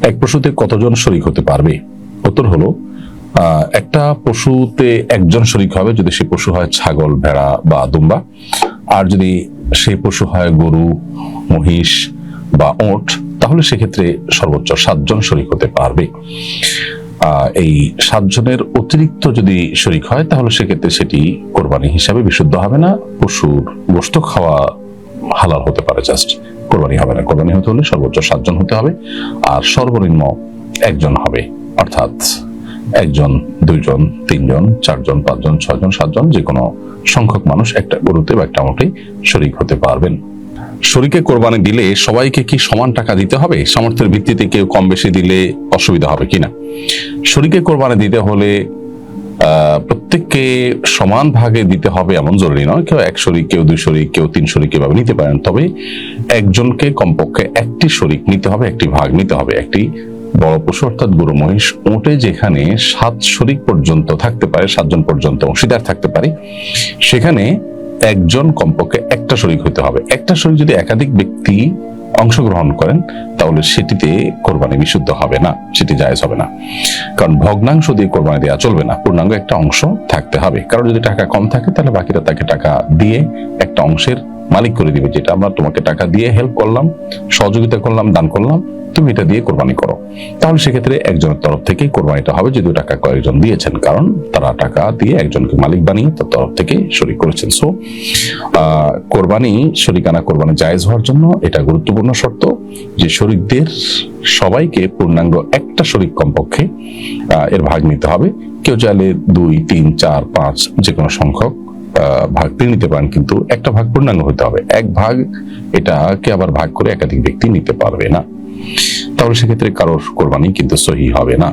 এক পশুতে কতজন শরীক হতে পারবে? উত্তর হলো, একটা পশুতে একজন শরীক হবে যদি সে পশু হয় ছাগল, ভেড়া বা দুম্বা। আর যদি সেই পশু হয় গরু, মহিষ বা ওট, তাহলে সেক্ষেত্রে সর্বোচ্চ 7 জন শরীক হতে পারবে। এই 7 জনের অতিরিক্ত যদি শরীক হয় তাহলে সেক্ষেত্রে সেটি কোরবানি হিসাবে বিশুদ্ধ হবে না, পশুর গোশত খাওয়া হালাল হতে পারে, জাস্ট কোরবানি হবে না। কোরবানি হতে হলে সর্বোচ্চ 7 জন হতে হবে, আর সর্বনিম্ন 1 জন হবে, অর্থাৎ 1 জন, 2 জন, 3 জন, 4 জন, 5 জন, 6 জন, 7 জন, যে কোনো সংখ্যক মানুষ একটা গরুতে বা একটা উটে শরীক হতে পারবেন। শরীকে কোরবানি দিলে সবাইকে কি সমান টাকা দিতে হবে? সামর্থ্যের ভিত্তিতে কেউ কম বেশি দিলে অসুবিধা হবে কিনা? শরীকে কোরবানি দিতে হলে প্রত্যেককে সমান ভাগে দিতে হবে এমন জরুরি নয়। কেউ 1 শরীক, কেউ 2 শরীক, কেউ 3 শরীক এভাবে নিতে পারেন। তবে একজনকে কমপক্ষে একটি শরীক নিতে হবে, একটি ভাগ নিতে হবে। একটি বড় পশু অর্থাৎ গরু, মহিষ, উটে যেখানে 7 শরীক পর্যন্ত থাকতে পারে, 7 জন পর্যন্ত অংশীদার থাকতে পারে, সেখানে একজন কমপক্ষে একটা শরীক হতে হবে। একটা শরীক যদি একাধিক ব্যক্তি অংশগ্রহণ করেন তাহলে সেটিতে কোরবানি বিশুদ্ধ হবে না, সেটি জায়েজ হবে না। কারণ ভগ্নাংশ দিয়ে কোরবানি দেওয়া চলবে না, পূর্ণাঙ্গ একটা অংশ থাকতে হবে। কারণ যদি টাকা কম থাকে তাহলে বাকিরা তাকে টাকা দিয়ে একটা অংশের মালিক করে দিবে, যেটা আমরা তোমাকে টাকা দিয়ে হেল্প করলাম, সহযোগিতা করলাম, দান করলাম, তুমি এটা দিয়ে কোরবানি করো। তাহলে সেক্ষেত্রে একজনের তরফ থেকেই কোরবানিটা হবে, যদিও টাকা কয়েকজন দিয়েছেন, কারণ তারা টাকা দিয়ে একজনকে মালিক বানিয়ে তার তরফ থেকে শরীক করেছেন। সো কোরবানি, শরীকানা কোরবানি জায়েজ হওয়ার জন্য এটা গুরুত্বপূর্ণ শর্ত যে শরীকদের সবাইকে পূর্ণাঙ্গ একটা শরীক কমপক্ষে এর ভাগ নিতে হবে। কেউ চাইলে 2, 3, 4, 5 যে কোনো সংখ্যক ভাগ তিনি নিতে পারেন, কিন্তু একটা ভাগ পূর্ণাঙ্গ হতে হবে। এক ভাগ এটাকে আবার ভাগ করে একাধিক ব্যক্তি নিতে পারবে না, তাহলে সেক্ষেত্রে কারোর কোরবানি কিন্তু সহি হবে না।